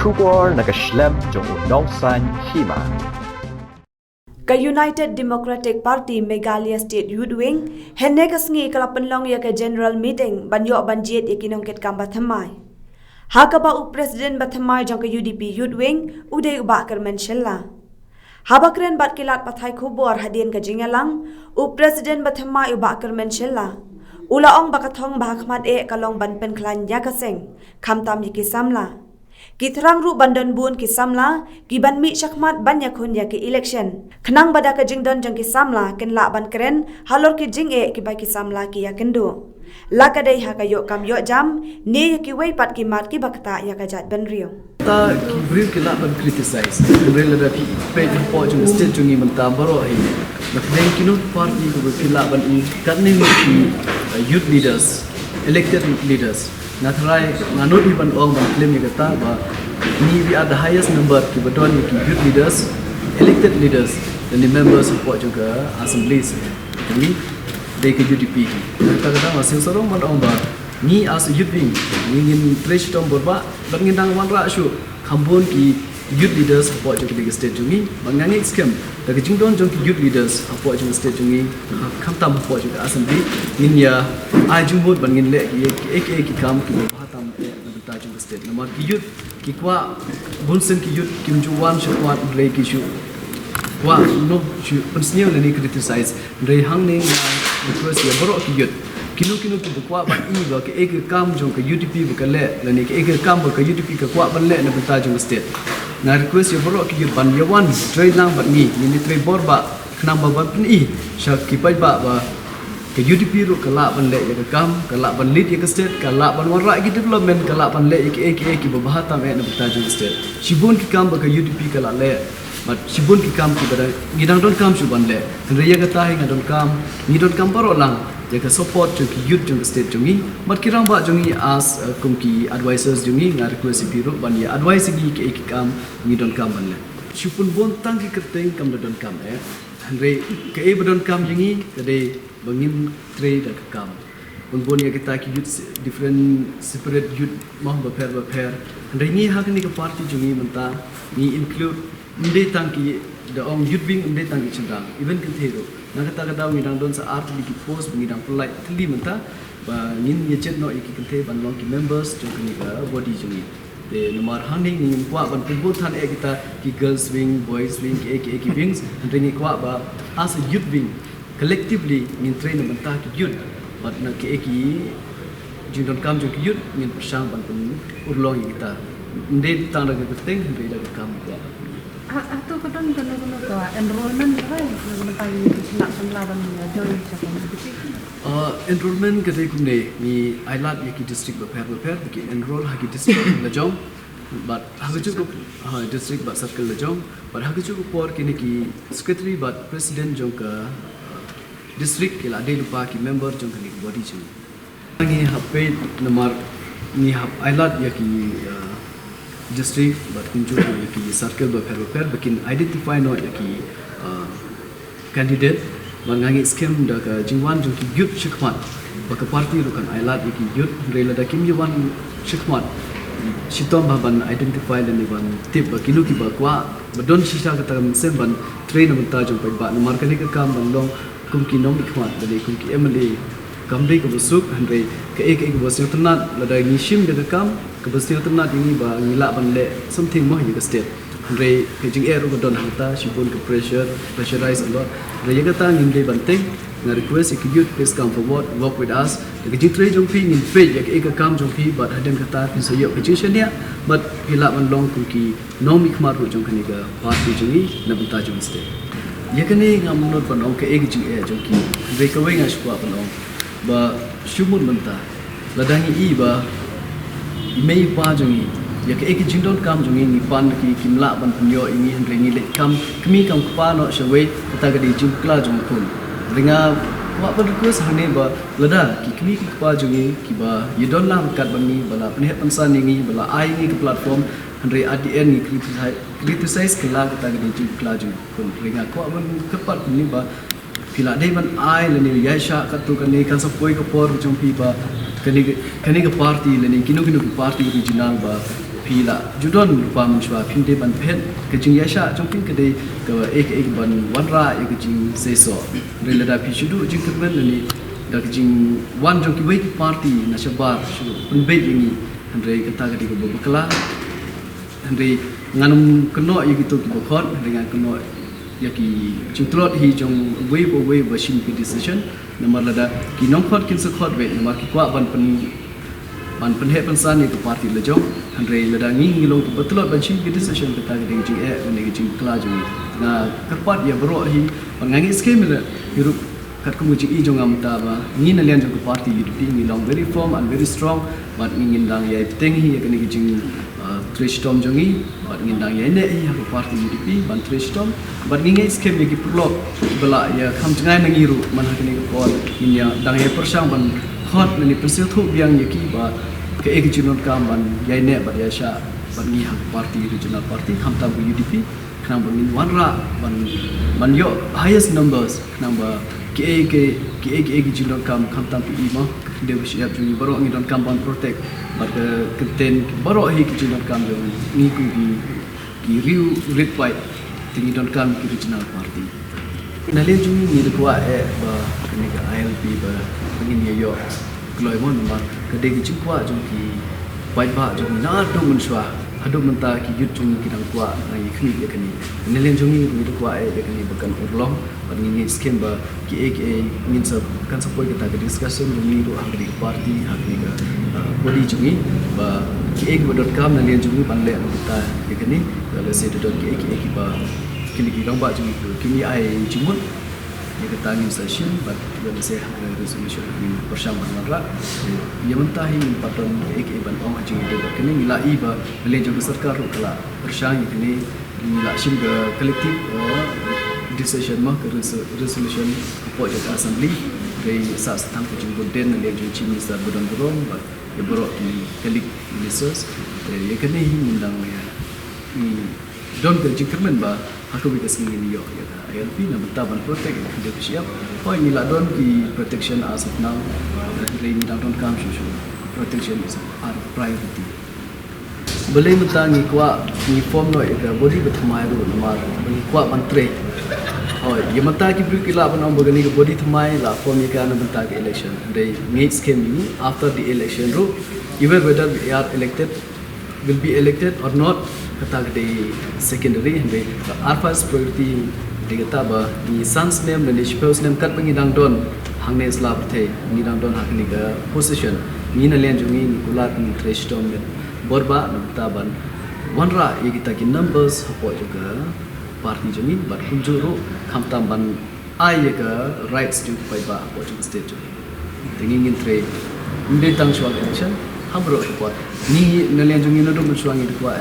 Trubor nakaslem jong udongsan Hima. Ka United Democratic Party Meghalaya State Youth Wing henne kasngi kalapenlong ya ka general meeting banyo ban Jied ikinongket kam Bathymmai. Hakaba u President Bathymmai jong ka UDP Youth Wing uday uba Kyrmen Shylla. Habakren bat kilat pathai khubor hadien ka jingalang u President Bathymmai uba Kyrmen Shylla. Ulaong bakathong bahakmat kalong banpen klan yakaseng kamtam yiki samla. Kitrang ru bandan bun ki samla ki ban mi shakmat ban yakhun ya ki election khnang bada ka jingdon jang ki samla ken la ban kren halor ki jinge ki bai ki samla ki yakendo la ka dei ha ka yo kam yo jam ne ya ki wei pat ki mat ki bakta ya ka jat ban rio ta ki bri ki la ban criticize rela da pi pe po jung state jungi manta baro ai na thank you party ko ki la ban i kan ni youth leaders elected leaders Natharai nanut iban ong ban claim ni kata ba ni we are the highest number ki badon ki youth leaders elected leaders dan the members support juga assemblies ni de ke UDP kata kata masih sorong man ong ba ni as youth wing ni ngin trace tom borba bangin dang wan ra shu khambon ki youth leaders support juga di state jungi bangangi scam da ke jingdon jong ki youth leaders support juga state jungi khamtam support juga assembly nin ya ai jungbot bangin le ki kam ki bahatam na juga state namar ki youth ki kwa bunsen ki youth kim juwan shwat le ki shu kwa no shu pensnio le ni criticize re hang ne request ya baro ki youth kinu ki kwa ban i ba ke ek kam jong ka UDP ba ka le ni ke ek kam ba ka UDP ka kwa ban le na bata jong state na request ya baro ki youth ban ya wan trai lang ba ni trai bor ba khnam ba ban i shak ki pai ba ke UDP ru kala ban le ya kam kala ban lead ya state kala ban wara ki development kala ban le ki bahata me na bata jong state shibun ki kam ba ka UDP kala le but shibun ki kam ki bada ngidang don kam shu ban le re ya kata hi ngadon kam ni don kam baro lang ya ka support to ki youth jong state jongi mat kirang ba jongi as kum ki advisors jongi na request pi ru ban ya advice ki kam ni don kam ban le shipun bon tang ki kerteng kam don kam re ke badon kam jongi kade bangin trade da kam bon ya kita ki youth different separate youth mah ba pair re ni ha ni ka party jongi manta ni include ndai tang ki the ong youth wing ndai tang ki chendang even kan thero na kata ngi dang don sa art ki post ngi dang polite tli manta ba ngin ye chen no ki kan the ban long ki members jongi ni ka body jongi de nomor hanging ni kwa ban pun than kita ki girls wing boys wing ki wings ndai ni kwa ba as a youth wing collectively ngin train manta ki youth but na ki jindon kam jo ki youth ngin persang ban pun urlong kita ndai tang da ka teng ndai da kam ya atau kadang guna ke enrollment kan guna tahu nak penlawan join siapa enrollment kadai kumne ni ailat yaki district ba ki enroll haki district la jong but hagi cukup district ba circle la jong but hagi cukup por kini ki secretary but president jong ka district kila de lupa ki member jong ka ni body jong ngi hape nomor ni hap ailat yaki district but kunjung yaki circle ba bakin identify no yaki candidate bangangi scheme da ka jingwan jong ki youth shikmat ba ka party ru kan ailat yaki youth rela da kim yuwan shikmat shitom ba ban identify le ni ban tip ba kinu ki ba kwa badon shisha ka tam sem ban train ban ta jong ba nomar ka ni ka kam ban long kum ki nom ikmat ba le kum ki emle kamri ko busuk handre ke ek bosyo tanat lada ni shim de kam ke bosyo tanat ini ba ngila ban le something mo you state handre ke jing air ko don hata shibun ke pressurize a lot re yaga ta ngin de banteng na request ek youth please come forward work with us ke jing tre jong phi ngin fe ek kam jong phi but hadem kata pin so yo ke jing shania but hila ban long ku ki nom ikmar ro jong khani ga party jongi na banta jong state yakani ngam not ban ok ek jing air jong ki re ka wenga shwa ban ba shumun manta ladangi i ba mei pa jongi ya ke ek jingdon kam jongi ni pan ki kimla ban punyo ini ringi le kam kmi kam pa no shwe ta ga di jing kla jong kun ringa wa ban request hane ba lada ki kmi ki pa jongi ki ba you don lam kat ban ni bala pne pansan ni bala ai ni ke platform andre at the end ni criticize kla ta ga di jing kla jong kun ringa ko ban kepat ni ba pila dei ban ai le ni yasha katu kan ni kan sapoi ko por jong pi ba kani ka party le ni kinu ki party original ba pila judon rupa menshwa pinde ban phet kejing yasha jongpin kede ke ek ban wanra ye kejing seso relada pi shudu jing Kyrmen ni da kejing wan jongki wait party na shabar shudu penbe ini andre kata kede ke bekala andre nganum keno ye gitu ki bokot dengan keno yaki jutrot hi jong wave machine ki decision namar lada ki nongkhot kin sakhot we namar ki kwa ban he pensan ni ke parti lejong andre lada ngi long betulot ban chin ki decision kata ke jing ni jing kla jong na kerpat ya bro hi ngangi scheme la yurup kat ku jing i jong amta ba ngi na lian jong parti UDP ni long very firm and very strong but ngin dang ya teng hi ke ni jing Trish Tom jongi bat ngindang ya ne ha parti UDP ban Trish Tom bat ngingai scheme ki plot bela ya kham jangai nangiru man ha ni ko inya dang ya persang ban hot ni pensil thu biang ya ki ba ke ek junot kam ban ya ne bat ya sha ban ni ha parti regional party kham ta UDP kham ban min wanra ban yo highest numbers number ke junot kam kham ta pi ma de siap jungi baro ngi don kam ban protect but content baro hi ki junot kam jo ni ku ki riu red white tingi don kam ki regional party nalen jungi ni de kwa ba ni ka ILP ba ngin ye yo gloi mon ma ka de ki kwa jo ki bai ba jo na do mun swa adu menta ki yut jungi ki dang kwa na yi khni ye kani nalen jungi ni de kwa de kani ba kan urlong ba ni scheme ba ki means kan support kita ke discussion ni do agri party agri body jungi ba ki .com nalian jungi ban le kita ye kani kalau se do ki ba kini long ba jungi kini ai jumut ye kata ni session but kalau se resolution ni bersama mara ye mentahi patron ki ban ong jungi do kini mila i ba le jungi sarkar ro kala bersang kini mila sim ke kolektif decision mah ke resolution po je assembly dari sas tang ku jing den le ju chi minister bodong ba ye bro ki kalik ministers ye kene hi mundang ya ni don ke jing Kyrmen ba aku bi kasing ni yo ya ILP na bentaban protect de siap poi ni la don ki protection as of now dari ni don kam shu protection is our priority boleh mentangi kwa ni form no ke body Bathymmai ru namar bagi kwa mantre oh ye mata ki bri kila ban om bagani ke body Bathymmai la form ye kana menta ke election they needs came ni after the election ru even whether we are elected will be elected or not kata ke secondary and our first priority de kata ba ni sons name and spouse name kat bangi dang don hangne slap the ni dang don hakni ka position ni na len jungi ni kulat ni Kristom borba namtaban wanra ye kita ki numbers hapo juga party jungi but kunjuru khamtam ban ai ye ka rights ju pai ba hapo ju state ju tingin in tre inde tang shwa election hamro hapo ni nalian jungi no do msuang ni kwa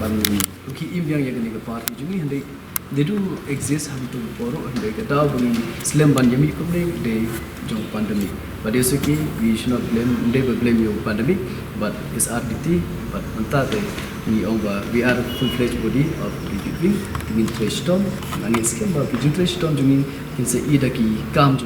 ban ki imbyang ye ka party jungi hande they do exist have to poro and they get out when slam ban yemi ko de jong pandemic but it's okay we should not blame you pandemic but it's RDT but anta we are full fledged body of the in Kristom and it's came up with Kristom jumi in se ida ki kam